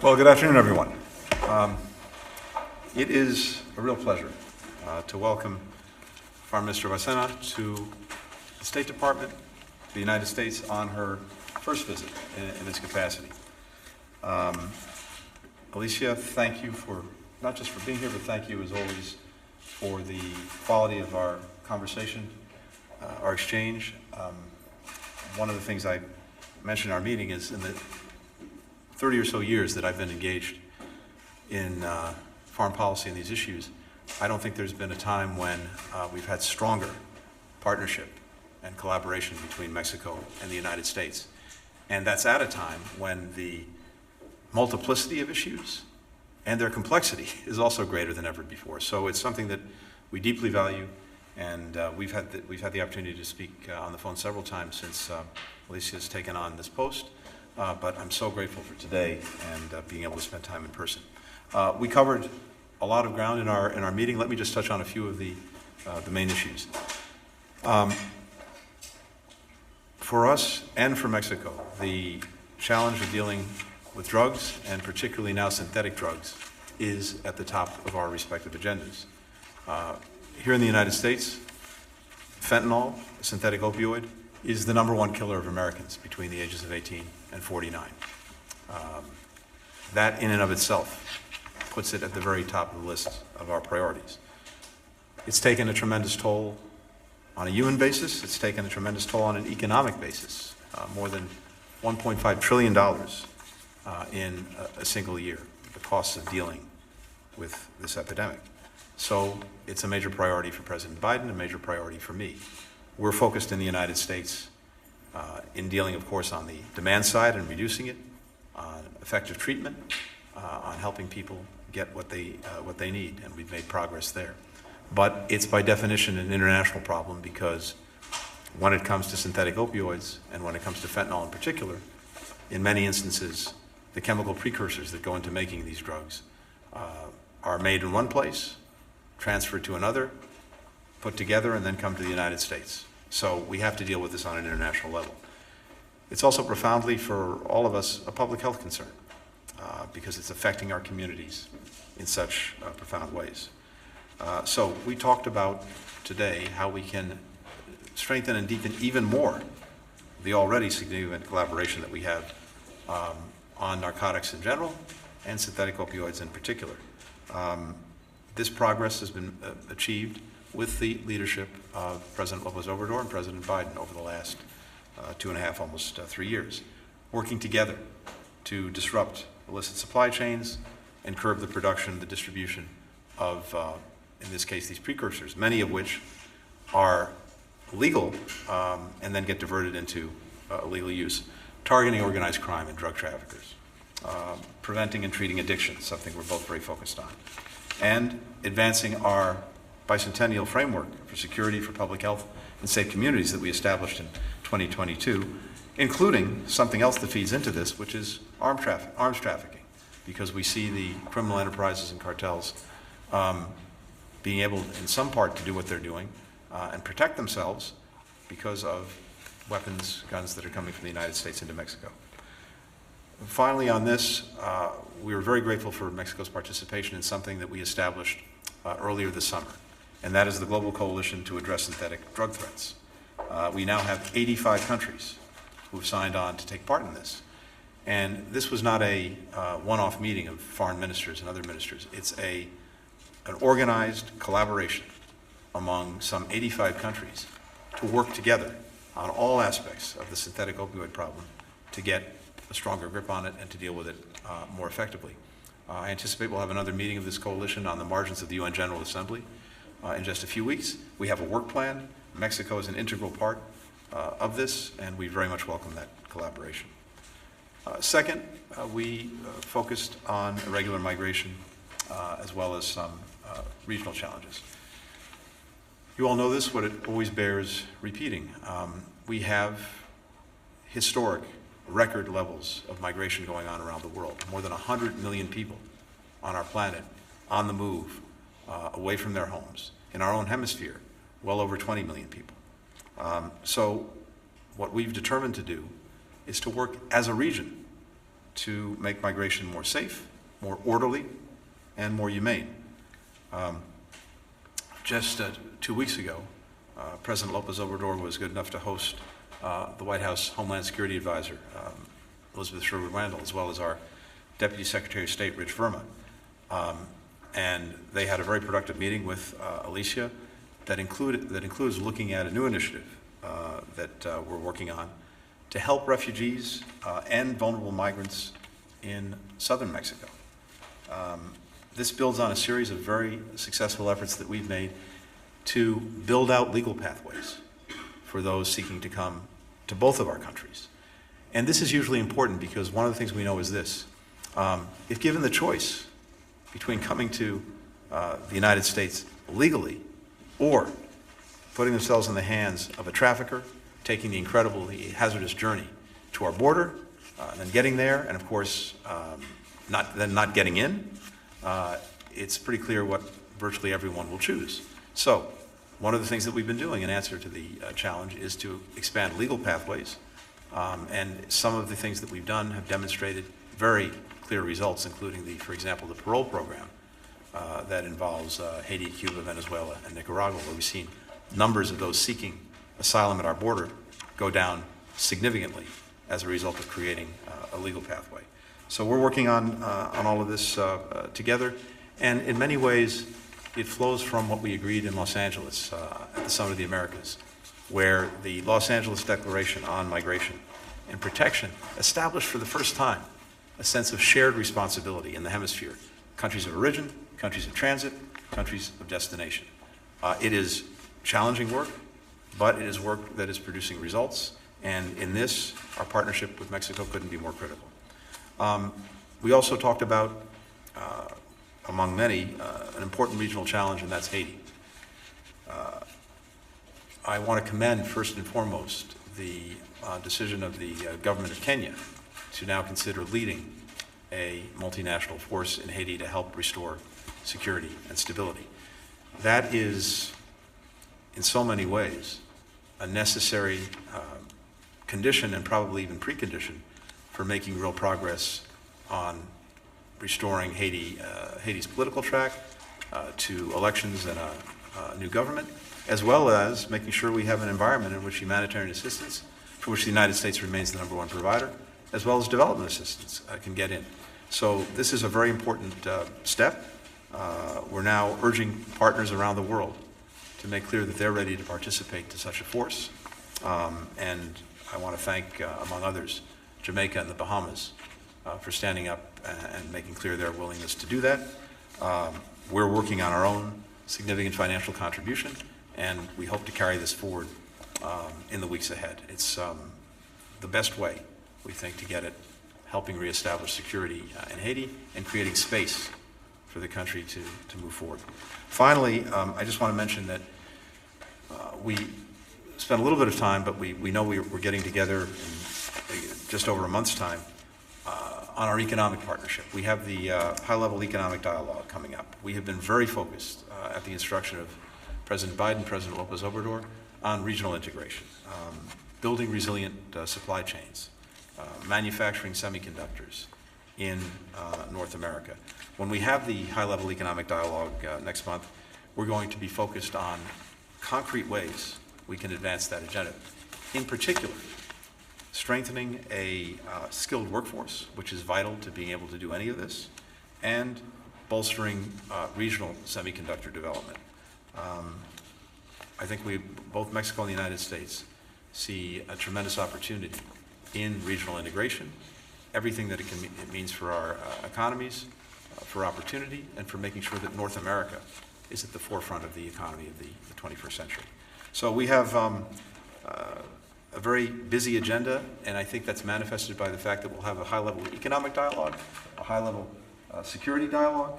Well, good afternoon, everyone. It is a real pleasure to welcome Foreign Minister Bárcena to the State Department, the United States, on her first visit in this capacity. Alicia, thank you for, not just for being here, but thank you as always for the quality of our conversation, our exchange. One of the things I mentioned in our meeting is in the 30 or so years that I've been engaged in foreign policy and these issues, I don't think there's been a time when we've had stronger partnership and collaboration between Mexico and the United States. And that's at a time when the multiplicity of issues and their complexity is also greater than ever before. So it's something that we deeply value, and we've had the opportunity to speak on the phone several times since Alicia has taken on this post. But I'm so grateful for today and being able to spend time in person. We covered a lot of ground in our meeting. Let me just touch on a few of the main issues. For us and for Mexico, the challenge of dealing with drugs, and particularly now synthetic drugs, is at the top of our respective agendas. Here in the United States, fentanyl, a synthetic opioid, is the #1 killer of Americans between the ages of 18 and 49. That in and of itself puts it at the very top of the list of our priorities. It's taken a tremendous toll on a human basis. It's taken a tremendous toll on an economic basis, more than $1.5 trillion in a single year, the costs of dealing with this epidemic. So it's a major priority for President Biden, a major priority for me. We're focused in the United States in dealing, of course, on the demand side and reducing it, on effective treatment, on helping people get what they need, and we've made progress there. But it's by definition an international problem, because when it comes to synthetic opioids and when it comes to fentanyl in particular, in many instances, the chemical precursors that go into making these drugs are made in one place, transferred to another, put together, and then come to the United States. So we have to deal with this on an international level. It's also profoundly, for all of us, a public health concern, because it's affecting our communities in such profound ways. So we talked about today how we can strengthen and deepen even more the already significant collaboration that we have on narcotics in general and synthetic opioids in particular. This progress has been achieved with the leadership of President López Obrador and President Biden over the last 2.5, almost 3 years, working together to disrupt illicit supply chains and curb the production, the distribution of, in this case, these precursors, many of which are legal and then get diverted into illegal use, targeting organized crime and drug traffickers, preventing and treating addiction, something we're both very focused on, and advancing our bicentennial framework for security, for public health, and safe communities that we established in 2022, including something else that feeds into this, which is arms trafficking, because we see the criminal enterprises and cartels being able, in some part, to do what they're doing and protect themselves because of weapons, guns that are coming from the United States into Mexico. Finally, on this, we were very grateful for Mexico's participation in something that we established earlier this summer, and that is the Global Coalition to Address Synthetic Drug Threats. We now have 85 countries who've signed on to take part in this. And this was not a one-off meeting of foreign ministers and other ministers. It's an organized collaboration among some 85 countries to work together on all aspects of the synthetic opioid problem to get a stronger grip on it and to deal with it more effectively. I anticipate we'll have another meeting of this coalition on the margins of the UN General Assembly in just a few weeks. We have a work plan. Mexico is an integral part of this, and we very much welcome that collaboration. Second, we focused on irregular migration as well as some regional challenges. You all know this, but it always bears repeating. We have historic record levels of migration going on around the world. More than 100 million people on our planet on the move, away from their homes. In our own hemisphere, well over 20 million people. So what we've determined to do is to work as a region to make migration more safe, more orderly, and more humane. Just 2 weeks ago, President López Obrador was good enough to host the White House Homeland Security Advisor, Elizabeth Sherwood-Randall, as well as our Deputy Secretary of State, Rich Verma. And they had a very productive meeting with Alicia that includes looking at a new initiative that we're working on to help refugees and vulnerable migrants in southern Mexico. This builds on a series of very successful efforts that we've made to build out legal pathways for those seeking to come to both of our countries. And this is usually important because one of the things we know is this. If given the choice between coming to the United States legally or putting themselves in the hands of a trafficker, taking the incredibly hazardous journey to our border, and then getting there, and of course, not getting in, it's pretty clear what virtually everyone will choose. So, one of the things that we've been doing in answer to the challenge is to expand legal pathways, and some of the things that we've done have demonstrated very clear results, including, for example, the parole program that involves Haiti, Cuba, Venezuela, and Nicaragua, where we've seen numbers of those seeking asylum at our border go down significantly as a result of creating a legal pathway. So we're working on all of this together, and in many ways, it flows from what we agreed in Los Angeles at the Summit of the Americas, where the Los Angeles Declaration on Migration and Protection established for the first time a sense of shared responsibility in the hemisphere, countries of origin, countries of transit, countries of destination. It is challenging work, but it is work that is producing results, and in this, our partnership with Mexico couldn't be more critical. We also talked about, among many, an important regional challenge, and that's Haiti. I want to commend, first and foremost, the decision of the government of Kenya to now consider leading a multinational force in Haiti to help restore security and stability. That is, in so many ways, a necessary condition and probably even precondition for making real progress on restoring Haiti's political track to elections and a new government, as well as making sure we have an environment in which humanitarian assistance, for which the United States remains the #1 provider, as well as development assistance can get in. So this is a very important step. We're now urging partners around the world to make clear that they're ready to participate to such a force. And I want to thank, among others, Jamaica and the Bahamas for standing up and making clear their willingness to do that. We're working on our own significant financial contribution, and we hope to carry this forward in the weeks ahead. It's the best way, we think, to get it helping reestablish security in Haiti and creating space for the country to move forward. Finally, I just want to mention that we spent a little bit of time, but we know we're getting together in just over a month's time on our economic partnership. We have the high-level economic dialogue coming up. We have been very focused at the instruction of President Biden, President López Obrador, on regional integration, building resilient supply chains, manufacturing semiconductors in North America. When we have the high-level economic dialogue next month, we're going to be focused on concrete ways we can advance that agenda. In particular, strengthening a skilled workforce, which is vital to being able to do any of this, and bolstering regional semiconductor development. I think both Mexico and the United States see a tremendous opportunity in regional integration, everything that it means for our economies, for opportunity, and for making sure that North America is at the forefront of the economy of the 21st century. So we have a very busy agenda, and I think that's manifested by the fact that we'll have a high-level economic dialogue, a high-level security dialogue.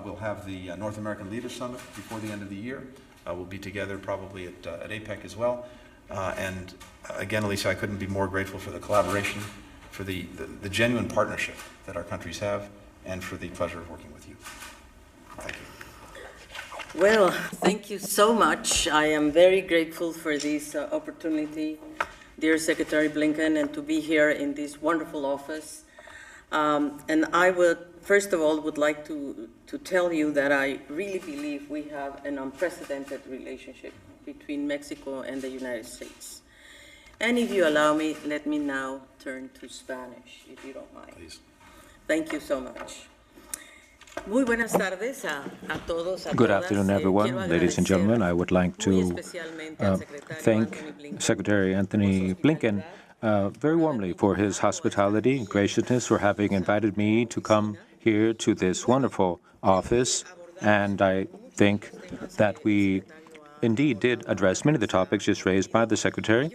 We'll have the North American Leaders Summit before the end of the year. We'll be together probably at APEC as well. And again, Alicia, I couldn't be more grateful for the collaboration, for the genuine partnership that our countries have, and for the pleasure of working with you. Thank you. Well, thank you so much. I am very grateful for this opportunity, dear Secretary Blinken, and to be here in this wonderful office. And I would, first of all, would like to tell you that I really believe we have an unprecedented relationship between Mexico and the United States. And if you allow me, let me now turn to Spanish, if you don't mind. Please. Thank you so much. Muy buenas tardes a todos, a Good todas. afternoon, everyone. Ladies and gentlemen, I would like to thank Secretary Antony Blinken very warmly for his hospitality and graciousness, for having invited me to come here to this wonderful office. And I think that we indeed did address many of the topics just raised by the Secretary.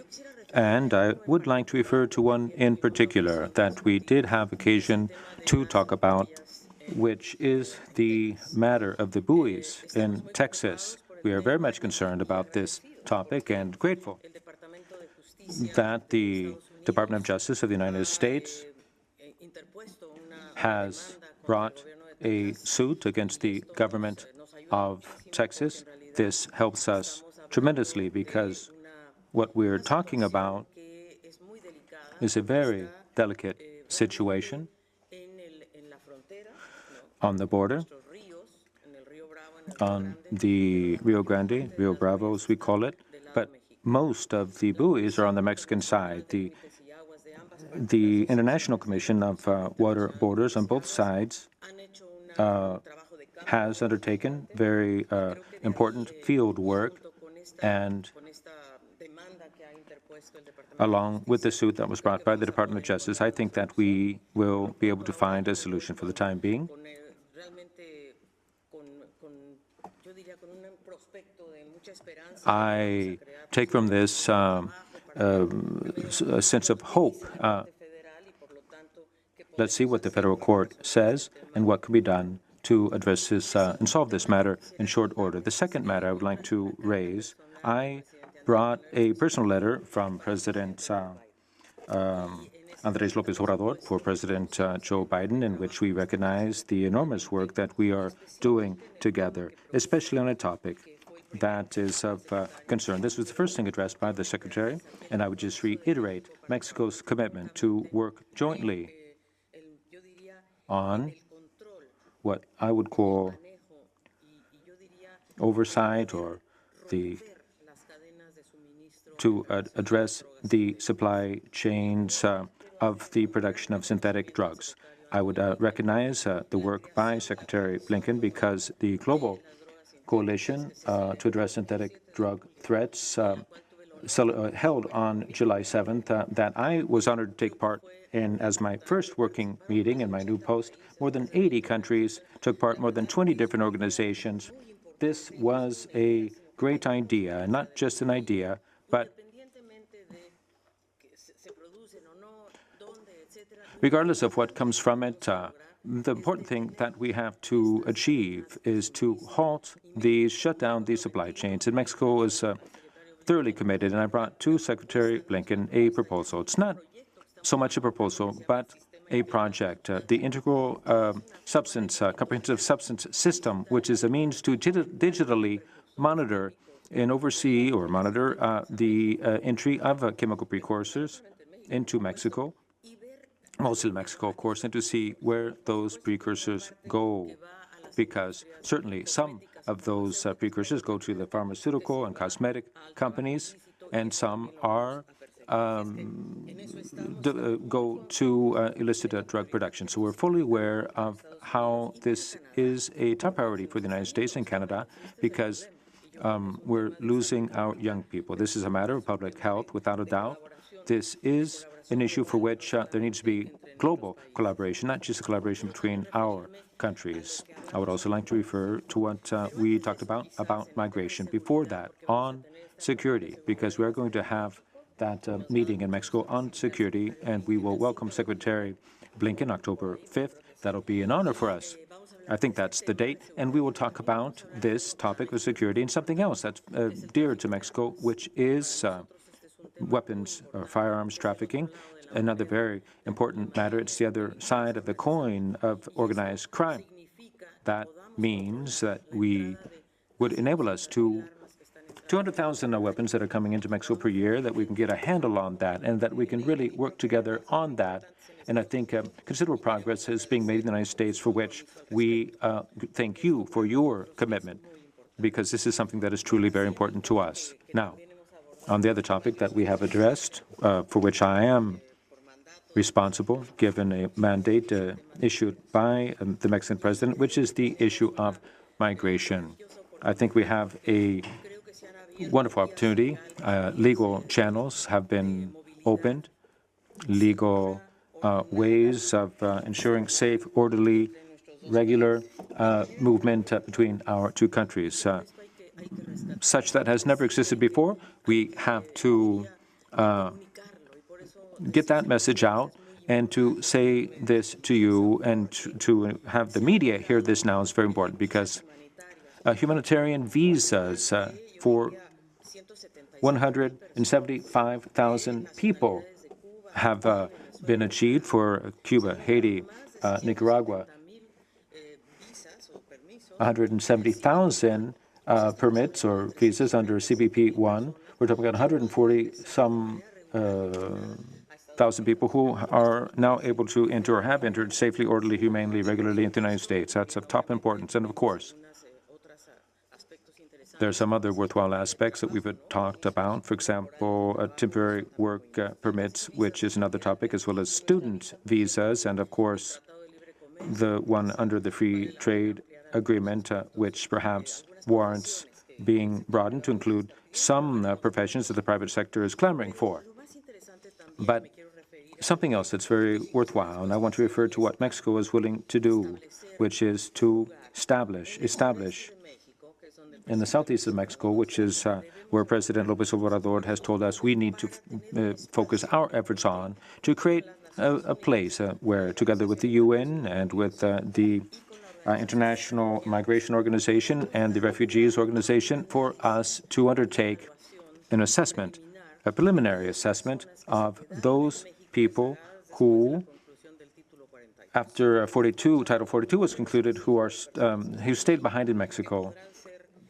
And I would like to refer to one in particular that we did have occasion to talk about, which is the matter of the buoys in Texas. We are very much concerned about this topic and grateful that the Department of Justice of the United States has brought a suit against the government of Texas. This helps us tremendously because what we're talking about is a very delicate situation on the border, on the Rio Grande, Rio Bravo, as we call it, but most of the buoys are on the Mexican side. The International Commission of Water Borders on both sides has undertaken very important field work, and along with the suit that was brought by the Department of Justice, I think that we will be able to find a solution for the time being. I take from this a sense of hope. Let's see what the federal court says and what can be done to address this and solve this matter in short order. The second matter I would like to raise, I brought a personal letter from President Andrés López Obrador for President Joe Biden, in which we recognize the enormous work that we are doing together, especially on a topic that is of concern. This was the first thing addressed by the Secretary, and I would just reiterate Mexico's commitment to work jointly on what I would call oversight or to address the supply chains of the production of synthetic drugs. I would recognize the work by Secretary Blinken because the global coalition to address synthetic drug threats held on July 7th that I was honored to take part in as my first working meeting in my new post. More than 80 countries took part, more than 20 different organizations. This was a great idea, and not just an idea, but regardless of what comes from it, the important thing that we have to achieve is to shut down these supply chains. And Mexico is thoroughly committed, and I brought to Secretary Blinken a proposal. It's not so much a proposal, but a project, the Integral Comprehensive Substance System, which is a means to digitally monitor and oversee or monitor the entry of chemical precursors into Mexico, mostly Mexico, of course, and to see where those precursors go, because certainly some of those precursors go to the pharmaceutical and cosmetic companies, and some are go to illicit drug production. So we're fully aware of how this is a top priority for the United States and Canada, because we're losing our young people. This is a matter of public health, without a doubt. This is an issue for which there needs to be global collaboration, not just a collaboration between our countries. I would also like to refer to what we talked about migration. Before that, on security, because we are going to have that meeting in Mexico on security, and we will welcome Secretary Blinken October 5th. That'll be an honor for us. I think that's the date, and we will talk about this topic of security and something else that's dear to Mexico, which is weapons or firearms trafficking. Another very important matter. It's the other side of the coin of organized crime. That means that we would enable us to 200,000 weapons that are coming into Mexico per year, that we can get a handle on that, and that we can really work together on that. And I think considerable progress is being made in the United States, for which we thank you for your commitment, because this is something that is truly very important to us. Now, on the other topic that we have addressed, for which I am responsible, given a mandate issued by the Mexican president, which is the issue of migration. I think we have a wonderful opportunity. Legal channels have been opened, legal ways of ensuring safe, orderly, regular movement between our two countries, such that has never existed before. We have to get that message out, and to say this to you, and to have the media hear this now is very important, because humanitarian visas for 175,000 people have been achieved for Cuba, Haiti, Nicaragua. 170,000 permits or visas under CBP 1. We're talking about 140-some thousand people who are now able to enter or have entered safely, orderly, humanely, regularly into the United States. That's of top importance. And of course, there are some other worthwhile aspects that we've talked about. For example, temporary work permits, which is another topic, as well as student visas, and of course, the one under the free trade agreement, which perhaps warrants being broadened to include some professions that the private sector is clamoring for. But something else that's very worthwhile, and I want to refer to what Mexico is willing to do, which is to establish in the southeast of Mexico, which is where President López Obrador has told us we need to focus our efforts on, to create a place where, together with the UN and with the International Migration Organization and the Refugees Organization, for us to undertake an assessment, a preliminary assessment of those people who, after Title 42 was concluded, who stayed behind in Mexico,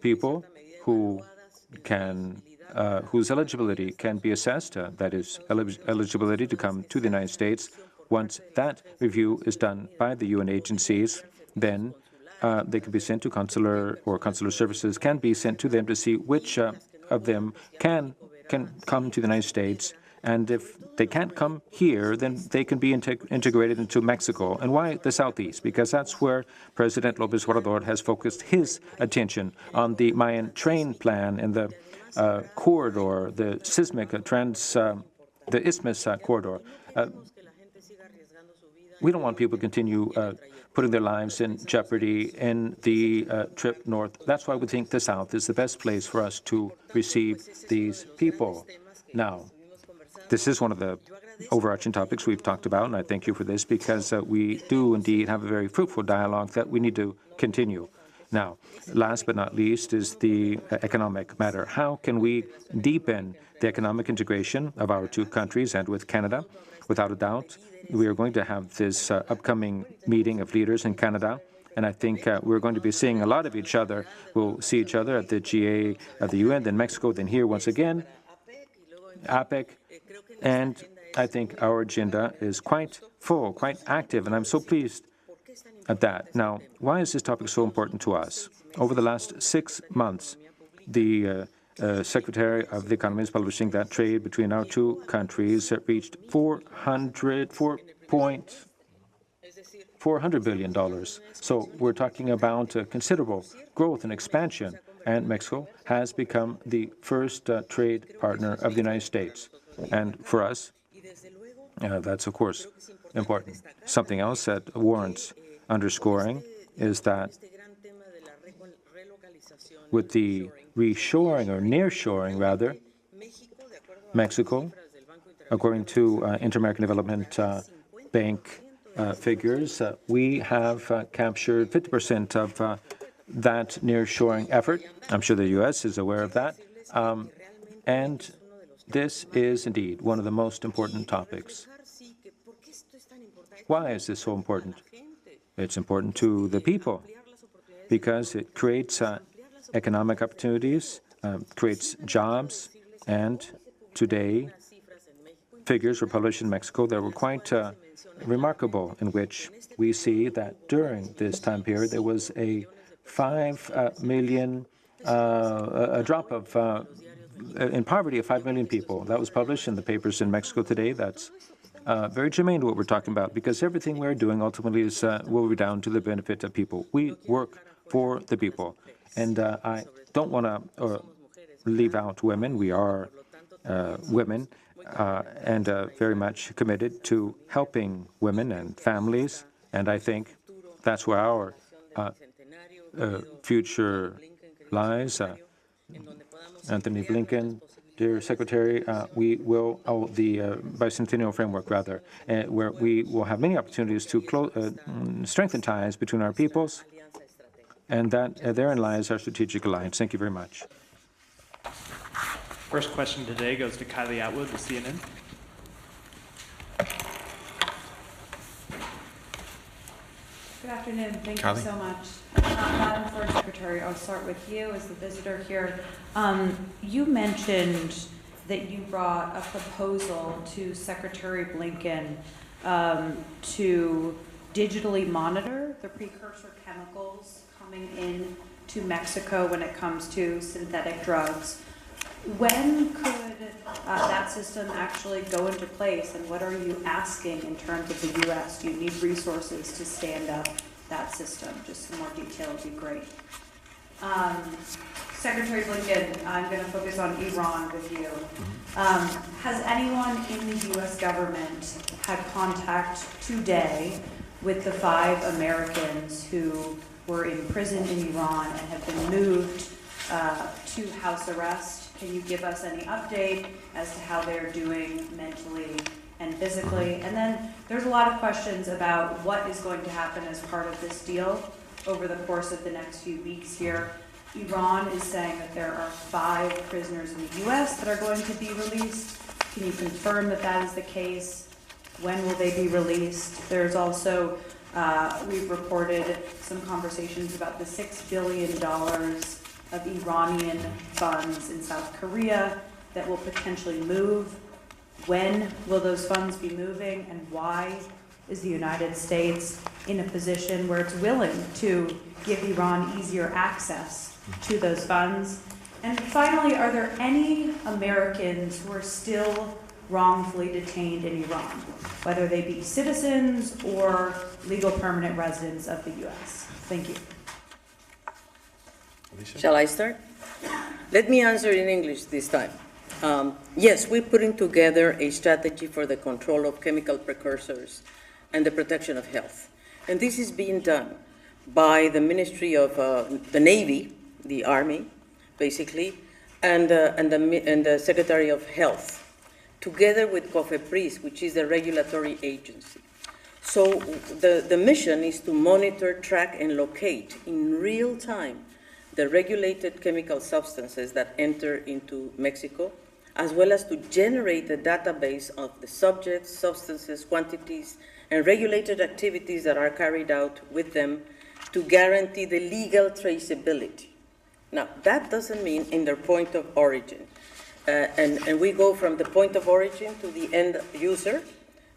people who can, whose eligibility can be assessed, that is, eligibility to come to the United States. Once that review is done by the UN agencies, then they can be sent to consular services can be sent to them to see which of them can come to the United States. And if they can't come here, then they can be integrated into Mexico. And why the Southeast? Because that's where President López Obrador has focused his attention, on the Mayan train plan and the corridor, the seismic the Isthmus corridor. We don't want people to continue putting their lives in jeopardy in the trip north. That's why we think the South is the best place for us to receive these people. Now, this is one of the overarching topics we've talked about, and I thank you for this, because we do indeed have a very fruitful dialogue that we need to continue. Now, last but not least is the economic matter. How can we deepen the economic integration of our two countries and with Canada? Without a doubt, we are going to have this upcoming meeting of leaders in Canada, and I think we're going to be seeing a lot of each other. We'll see each other at the GA of the UN, then Mexico, then here once again, APEC, and I think our agenda is quite full, quite active, and I'm so pleased at that. Now, why is this topic so important to us? Over the last 6 months, the Secretary of the Economy is publishing that trade between our two countries reached $400 billion. So we're talking about considerable growth and expansion, and Mexico has become the first trade partner of the United States. And for us, that's, of course, important. Something else that warrants underscoring is that with the reshoring, or nearshoring, rather, Mexico, according to Inter-American Development Bank figures, we have captured 50% of that nearshoring effort. I'm sure the U.S. is aware of that. And this is indeed one of the most important topics. Why is this so important? It's important to the people because it creates economic opportunities, creates jobs, and today figures were published in Mexico that were quite remarkable, in which we see that during this time period there was a 5 million, a drop of in poverty of 5 million people. That was published in the papers in Mexico today. That's very germane to what we're talking about, because everything we're doing ultimately is will be down to the benefit of people. We work for the people, and I don't want to leave out women. We are women, and very much committed to helping women and families, and I think that's where our future lies. Anthony Blinken, dear Secretary, we will, the bicentennial framework, rather, where we will have many opportunities to strengthen ties between our peoples, and that therein lies our strategic alliance. Thank you very much. First question today goes to Kylie Atwood with CNN. Good afternoon. Thank Kylie. you so much. Madam Foreign Secretary, I'll start with you as the visitor here. You mentioned that you brought a proposal to Secretary Blinken to digitally monitor the precursor chemicals coming in to Mexico when it comes to synthetic drugs. When could that system actually go into place, and what are you asking in terms of the U.S.? Do you need resources to stand up that system? Just some more detail would be great. Secretary Blinken, I'm going to focus on Iran with you. Has anyone in the U.S. government had contact today with the 5 Americans who were imprisoned in Iran and have been moved to house arrest? Can you give us any update as to how they're doing mentally and physically? And then there's a lot of questions about what is going to happen as part of this deal over the course of the next few weeks here. Iran is saying that there are 5 prisoners in the U.S. that are going to be released. Can you confirm that that is the case? When will they be released? There's also, we've reported some conversations about the $6 billion of Iranian funds in South Korea that will potentially move. When will those funds be moving, and why is the United States in a position where it's willing to give Iran easier access to those funds? And finally, are there any Americans who are still wrongfully detained in Iran, whether they be citizens or legal permanent residents of the U.S.? Thank you. Alicia? Shall I start? Let me answer in English this time. Yes, we're putting together a strategy for the control of chemical precursors and the protection of health. And this is being done by the Ministry of the Navy, the Army, basically, and the Secretary of Health, together with COFEPRIS, which is the regulatory agency. So the mission is to monitor, track, and locate in real time the regulated chemical substances that enter into Mexico, as well as to generate a database of the subjects, substances, quantities, and regulated activities that are carried out with them to guarantee the legal traceability. Now, that doesn't mean in their point of origin. And we go from the point of origin to the end user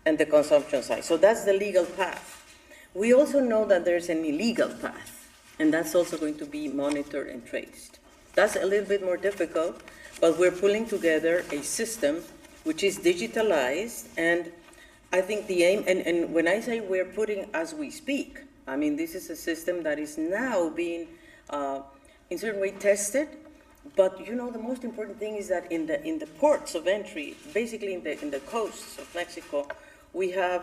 and the consumption side. So that's the legal path. We also know that there's an illegal path, and that's also going to be monitored and traced. That's a little bit more difficult, but we're pulling together a system which is digitalized, and I think the aim, and when I say we're putting as we speak, I mean this is a system that is now being in certain way tested, but you know the most important thing is that in the ports of entry, basically in the coasts of Mexico, we have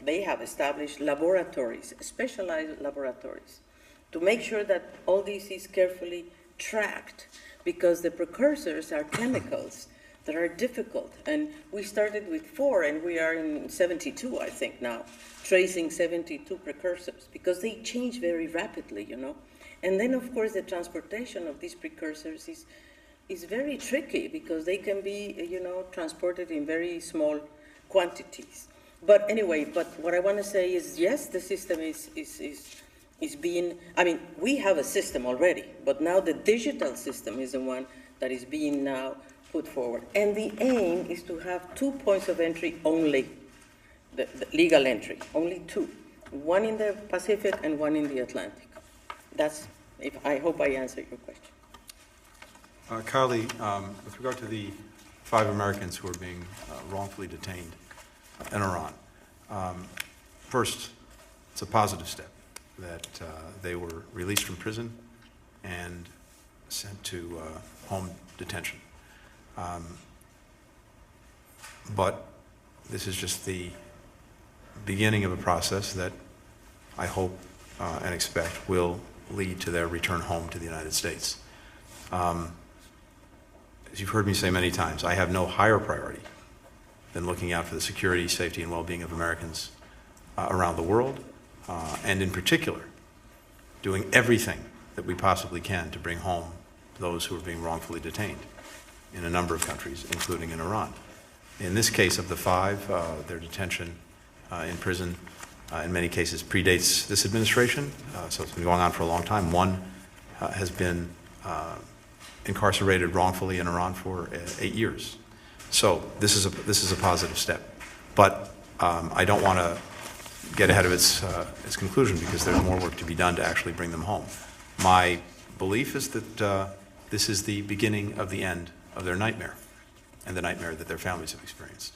they have established laboratories, specialized laboratories, to make sure that all this is carefully tracked, because the precursors are chemicals that are difficult. And we started with 4, and we are in 72, I think now, tracing 72 precursors, because they change very rapidly, you know. And then, of course, the transportation of these precursors is very tricky, because they can be, you know, transported in very small quantities. But anyway, but what I want to say is, yes, the system is is being, I mean, we have a system already, but now the digital system is the one that is being now put forward. And the aim is to have 2 points of entry only, the legal entry, only 2. One in the Pacific and one in the Atlantic. That's, I hope I answered your question. Carly, with regard to the 5 Americans who are being wrongfully detained in Iran, first, it's a positive step that they were released from prison and sent to home detention. But this is just the beginning of a process that I hope and expect will lead to their return home to the United States. As you've heard me say many times, I have no higher priority than looking out for the security, safety, and well-being of Americans around the world, and in particular, doing everything that we possibly can to bring home those who are being wrongfully detained in a number of countries, including in Iran. In this case of the 5, their detention in prison in many cases predates this administration, so it's been going on for a long time. 1 has been incarcerated wrongfully in Iran for 8 years. So this is a positive step. But I don't want to get ahead of its conclusion, because there's more work to be done to actually bring them home. My belief is that this is the beginning of the end of their nightmare, and the nightmare that their families have experienced.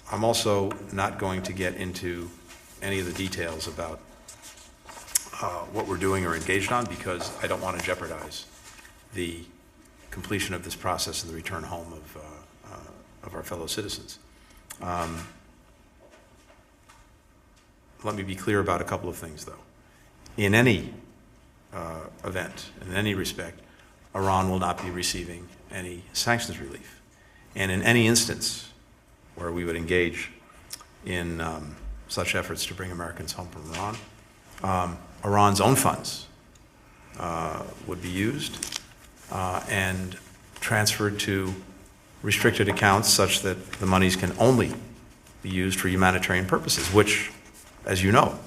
I'm also not going to get into any of the details about what we're doing or engaged on, because I don't want to jeopardize the completion of this process and the return home of our fellow citizens. Let me be clear about a couple of things, though. In any event, in any respect, Iran will not be receiving any sanctions relief. And in any instance where we would engage in such efforts to bring Americans home from Iran, Iran's own funds would be used and transferred to restricted accounts, such that the monies can only be used for humanitarian purposes, which, as you know,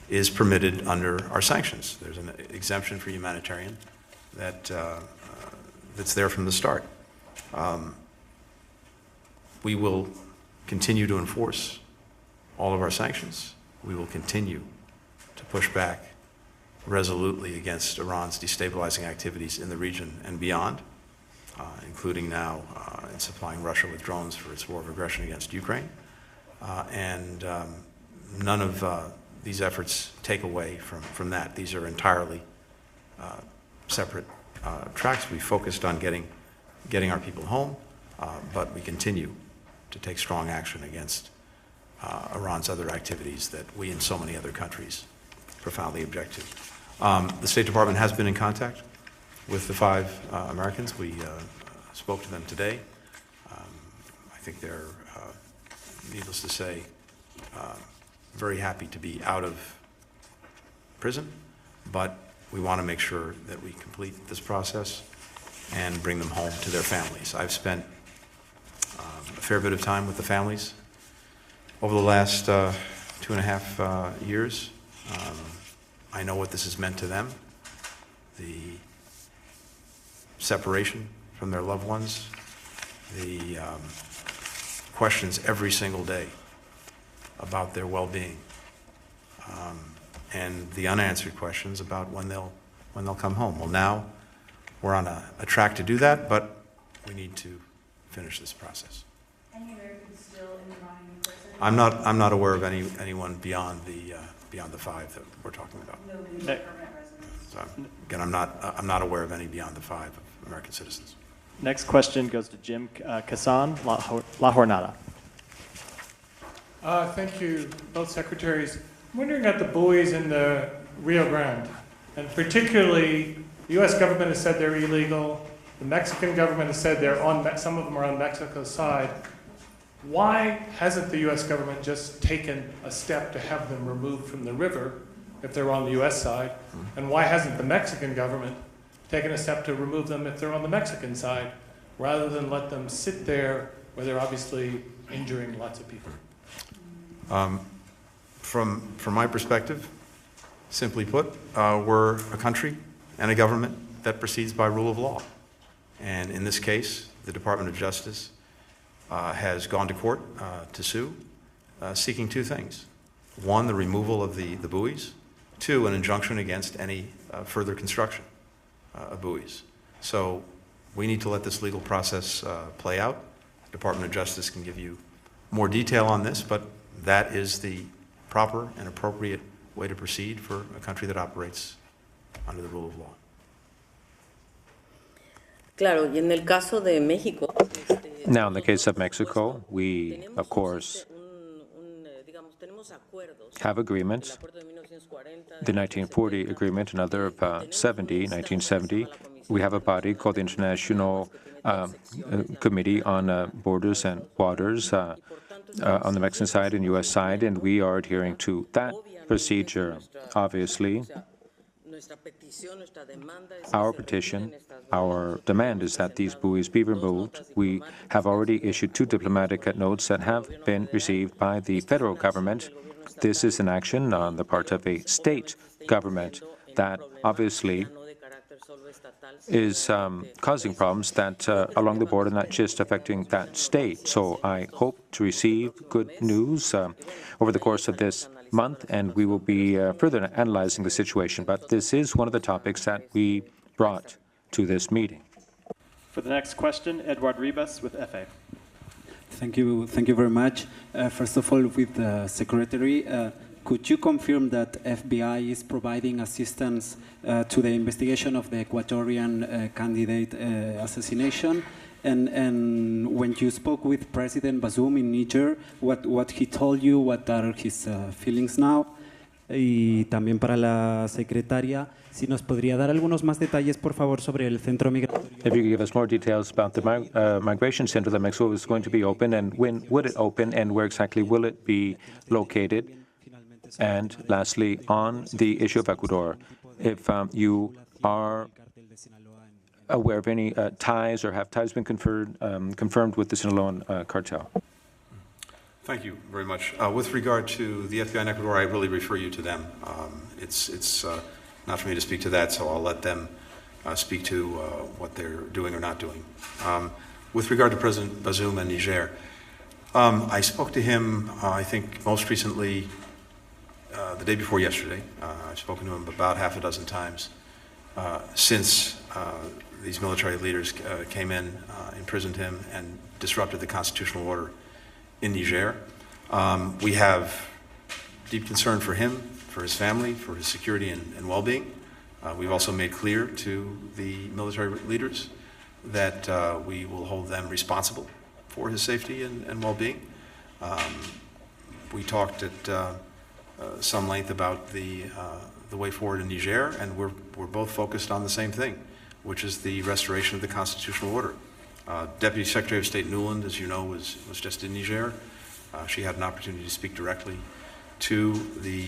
is permitted under our sanctions. There's an exemption for humanitarian that's there from the start. We will continue to enforce all of our sanctions. We will continue to push back resolutely against Iran's destabilizing activities in the region and beyond, including now in supplying Russia with drones for its war of aggression against Ukraine. And none of these efforts take away from that. These are entirely separate tracks. We focused on getting our people home, but we continue to take strong action against Iran's other activities that we and so many other countries profoundly object to. The State Department has been in contact with the 5 Americans. We spoke to them today. I think they're, needless to say, very happy to be out of prison, but we want to make sure that we complete this process and bring them home to their families. I've spent a fair bit of time with the families over the last 2.5 years. I know what this has meant to them, the separation from their loved ones, the questions every single day about their well-being, and the unanswered questions about when they'll come home. Well, now we're on a track to do that, but we need to finish this process. Any Americans still in Iran in prison? I'm not aware of anyone beyond the 5 that we're talking about. No permanent residents. So again, I'm not aware of any beyond the 5 American citizens. Next question goes to Jim Kassan, La Jornada. Thank you, both secretaries. I'm wondering about the buoys in the Rio Grande, and particularly the U.S. government has said they're illegal. The Mexican government has said some of them are on Mexico's side. Why hasn't the U.S. government just taken a step to have them removed from the river if they're on the U.S. side? And why hasn't the Mexican government taken a step to remove them if they're on the Mexican side, rather than let them sit there where they're obviously injuring lots of people? From my perspective, simply put, we're a country and a government that proceeds by rule of law. And in this case, the Department of Justice has gone to court to sue, seeking two things. One, the removal of the buoys. Two, an injunction against any further construction of buoys. So we need to let this legal process play out. The Department of Justice can give you more detail on this, but that is the proper and appropriate way to proceed for a country that operates under the rule of law. Claro, y en el caso de México, Now, in the case of Mexico, we, of course, have agreements, the 1940 agreement, another of 1970. We have a body called the International Committee on Borders and Waters on the Mexican side and U.S. side, and we are adhering to that procedure. Obviously, our petition, our demand is that these buoys be removed. We have already issued 2 diplomatic notes that have been received by the federal government. This is an action on the part of a state government that obviously is causing problems that along the border, not just affecting that state. So I hope to receive good news over the course of this month, and we will be further analyzing the situation. But this is one of the topics that we brought to this meeting. For the next question, Edward Ribas with FA. Thank you very much. First of all, with the Secretary, could you confirm that FBI is providing assistance to the investigation of the Ecuadorian candidate assassination? And when you spoke with President Bazoum in Niger, what he told you, what are his feelings now? Y también para la secretaria, si nos podría dar algunos más detalles, por favor, sobre el centro migratorio. If you could give us more details about the migration center that Mexico is going to be open, and when would it open, and where exactly will it be located? And lastly, on the issue of Ecuador, if you are aware of any ties or have ties been confirmed with the Sinaloan cartel. Thank you very much. With regard to the FBI in Ecuador, I really refer you to them. It's not for me to speak to that, so I'll let them speak to what they're doing or not doing. With regard to President Bazoum and Niger, I spoke to him, I think, most recently the day before yesterday. I've spoken to him about half a dozen times since these military leaders came in, imprisoned him, and disrupted the constitutional order in Niger. We have deep concern for him, for his family, for his security and well-being. We've also made clear to the military leaders that we will hold them responsible for his safety and well-being. We talked at some length about the way forward in Niger, and we're both focused on the same thing, which is the restoration of the constitutional order. Deputy Secretary of State Nuland, as you know, was just in Niger. She had an opportunity to speak directly to the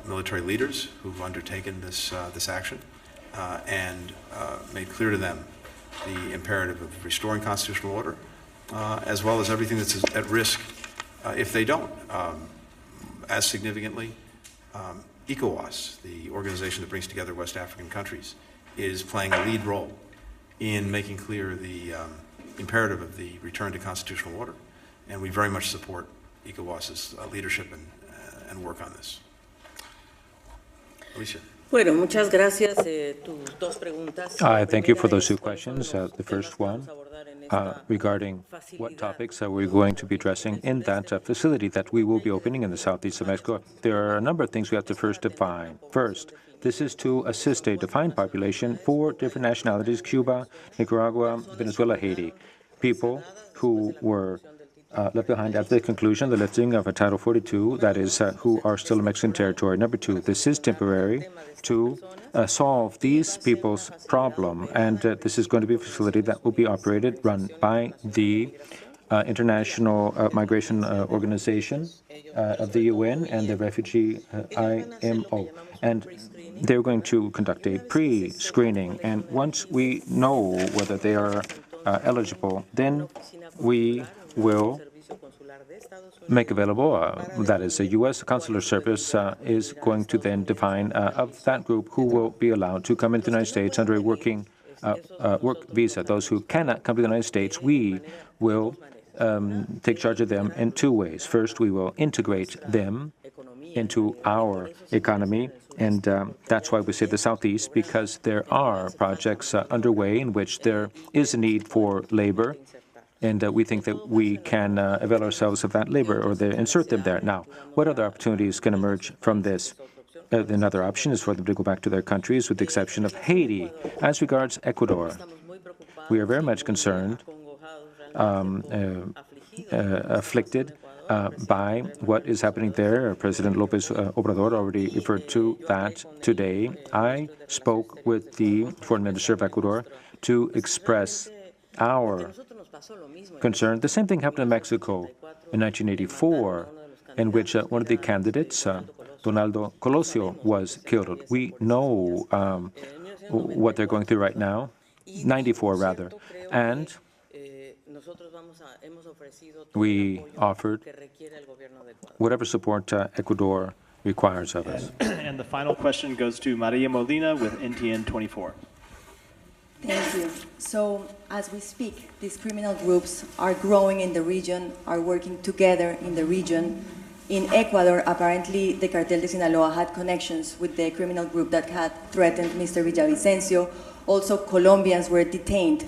military leaders who've undertaken this action and made clear to them the imperative of restoring constitutional order, as well as everything that's at risk if they don't. As significantly, ECOWAS, the organization that brings together West African countries, is playing a lead role in making clear the imperative of the return to constitutional order, and we very much support ECOWAS's leadership and work on this. Alicia. Bueno, muchas gracias. Tus dos preguntas. I thank you for those 2 questions. The first one regarding what topics we're going to be addressing in that facility that we will be opening in the southeast of Mexico. There are a number of things we have to first define. First, this is to assist a defined population, 4 different nationalities: Cuba, Nicaragua, Venezuela, Haiti. People who were left behind after the conclusion, the lifting of Title 42, that is, who are still in Mexican territory. Number 2, this is temporary to solve these people's problem, and this is going to be a facility that will be operated, run by the International Migration Organization of the UN and the Refugee IMO. And they're going to conduct a pre-screening, and once we know whether they are eligible, then we will make available, that is, a U.S. consular service is going to then define of that group who will be allowed to come into the United States under a work visa. Those who cannot come to the United States, we will take charge of them in two ways. First, we will integrate them into our economy, and that's why we say the Southeast, because there are projects underway in which there is a need for labor, and we think that we can avail ourselves of that labor or insert them there. Now, what other opportunities can emerge from this? Another option is for them to go back to their countries, with the exception of Haiti. As regards Ecuador, we are very much concerned, afflicted by what is happening there. President López Obrador already referred to that today. I spoke with the Foreign Minister of Ecuador to express our concern. The same thing happened in Mexico in 1984, in which one of the candidates, Donaldo Colosio, was killed. We know what they're going through right now, 94 rather, and we offered whatever support Ecuador requires of us. And the final question goes to Maria Molina with NTN 24. Thank you. So, as we speak, these criminal groups are growing in the region, are working together in the region. In Ecuador, apparently, the Cartel de Sinaloa had connections with the criminal group that had threatened Mr. Villavicencio. Also, Colombians were detained,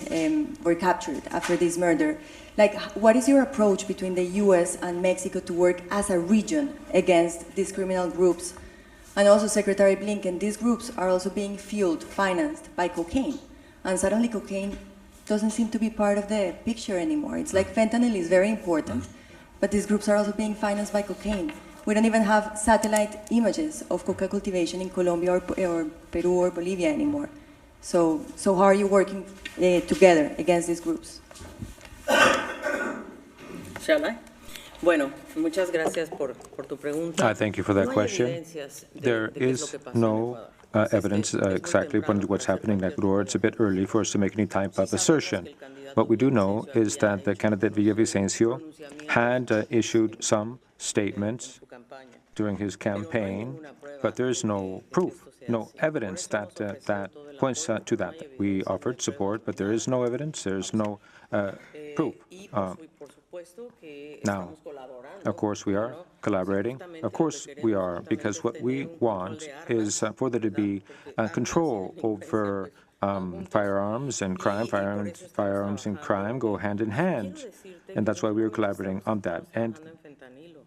were captured after this murder. Like, what is your approach between the U.S. and Mexico to work as a region against these criminal groups? And also, Secretary Blinken, these groups are also being fueled, financed by cocaine. And suddenly cocaine doesn't seem to be part of the picture anymore. It's like fentanyl is very important, but these groups are also being financed by cocaine. We don't even have satellite images of coca cultivation in Colombia or Peru or Bolivia anymore. So how are you working together against these groups? Shall I? Bueno, muchas gracias por tu pregunta. Thank you for that question. There is no evidence exactly pointing to what's happening in Ecuador. It's a bit early for us to make any type of assertion. What we do know is that the candidate Villavicencio had issued some statements during his campaign, but there is no proof, no evidence that points to that. We offered support, but there is no evidence, there is no proof. Now, of course, we are collaborating. Of course, we are, because what we want is for there to be control over firearms and crime. Firearms and crime go hand in hand, and that's why we are collaborating on that. And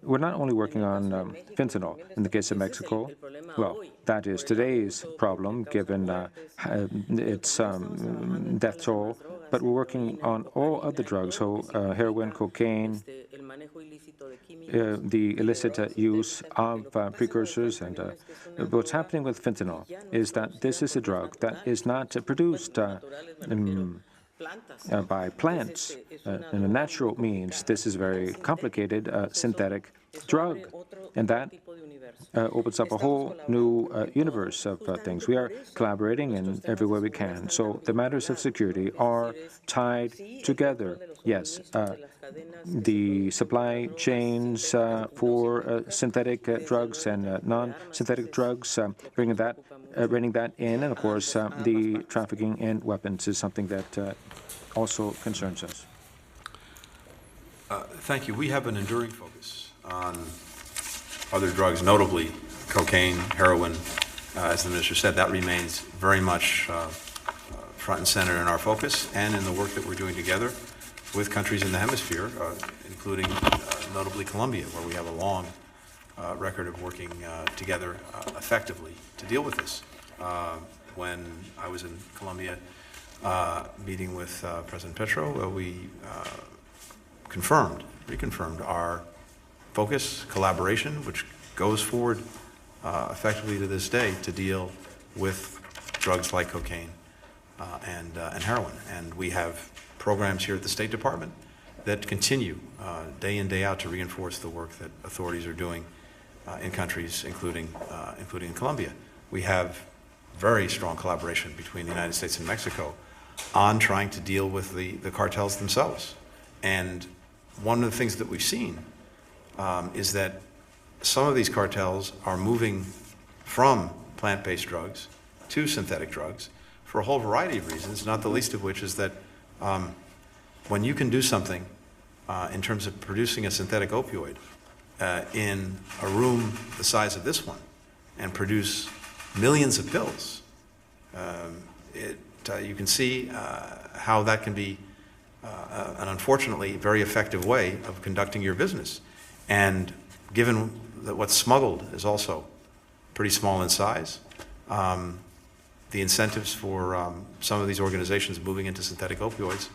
we're not only working on fentanyl. In the case of Mexico, well, that is today's problem, given its death toll, but we're working on all other drugs, so heroin, cocaine, the illicit use of precursors. And what's happening with fentanyl is that this is a drug that is not produced by plants in a natural means. This is very complicated synthetic drug, and that opens up a whole new universe of things. We are collaborating in every way we can. So the matters of security are tied together. Yes, the supply chains for synthetic drugs and non-synthetic drugs, reining that in, and of course the trafficking in weapons is something that also concerns us. Thank you. We have an enduring focus on other drugs, notably cocaine, heroin. As the minister said, that remains very much front and center in our focus and in the work that we're doing together with countries in the hemisphere, including notably Colombia, where we have a long record of working together effectively to deal with this. When I was in Colombia meeting with President Petro, we reconfirmed our focus, collaboration, which goes forward effectively to this day to deal with drugs like cocaine and heroin. And we have programs here at the State Department that continue day in, day out to reinforce the work that authorities are doing in countries, including Colombia. We have very strong collaboration between the United States and Mexico on trying to deal with the cartels themselves. And one of the things that we've seen is that some of these cartels are moving from plant-based drugs to synthetic drugs for a whole variety of reasons, not the least of which is that when you can do something in terms of producing a synthetic opioid in a room the size of this one and produce millions of pills, you can see how that can be an unfortunately very effective way of conducting your business. And given that what's smuggled is also pretty small in size, the incentives for some of these organizations moving into synthetic opioids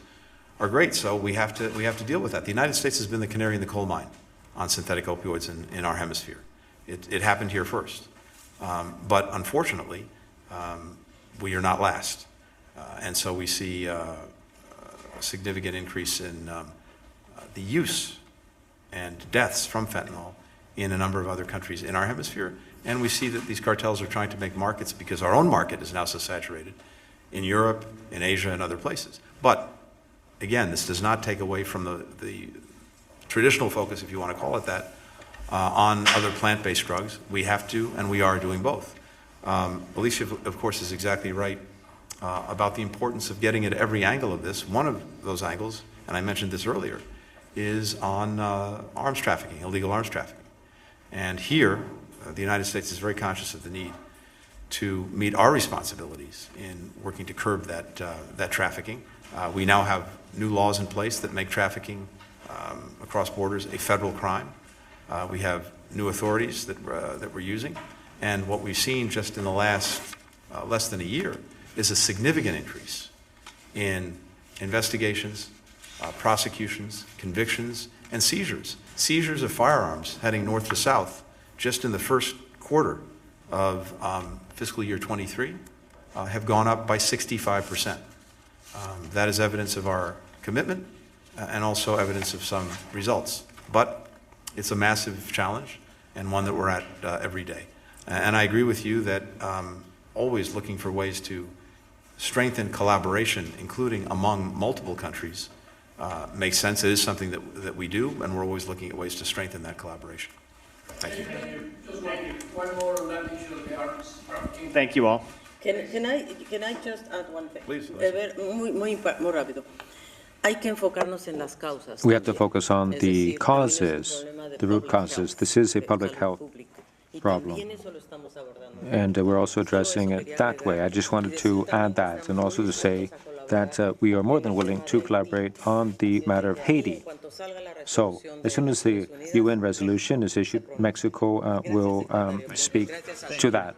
are great. So we have to deal with that. The United States has been the canary in the coal mine on synthetic opioids in our hemisphere. It happened here first. But unfortunately, we are not last. And so we see a significant increase in the use and deaths from fentanyl in a number of other countries in our hemisphere. And we see that these cartels are trying to make markets because our own market is now so saturated in Europe, in Asia, and other places. But again, this does not take away from the traditional focus, if you want to call it that, on other plant-based drugs. We have to, and we are doing both. Alicia, of course, is exactly right about the importance of getting at every angle of this. One of those angles, and I mentioned this earlier, is on arms trafficking, illegal arms trafficking. And here, the United States is very conscious of the need to meet our responsibilities in working to curb that trafficking. We now have new laws in place that make trafficking across borders a federal crime. We have new authorities that we're using. And what we've seen just in the last less than a year is a significant increase in investigations, prosecutions, convictions, and seizures. Seizures of firearms heading north to south just in the first quarter of fiscal year 23 have gone up by 65%. That is evidence of our commitment and also evidence of some results. But it's a massive challenge and one that we're at every day. And I agree with you that always looking for ways to strengthen collaboration, including among multiple countries, makes sense. It is something that we do, and we're always looking at ways to strengthen that collaboration. Thank you. One more on that issue of the arms trafficking. Thank you all. Can I just add one thing? Please. Muy rápido. Hay que enfocarnos en las causas. We have to focus on the causes, the root causes. This is a public health problem, and we're also addressing it that way. I just wanted to add that, and also to say that we are more than willing to collaborate on the matter of Haiti. So, as soon as the UN resolution is issued, Mexico will speak to that.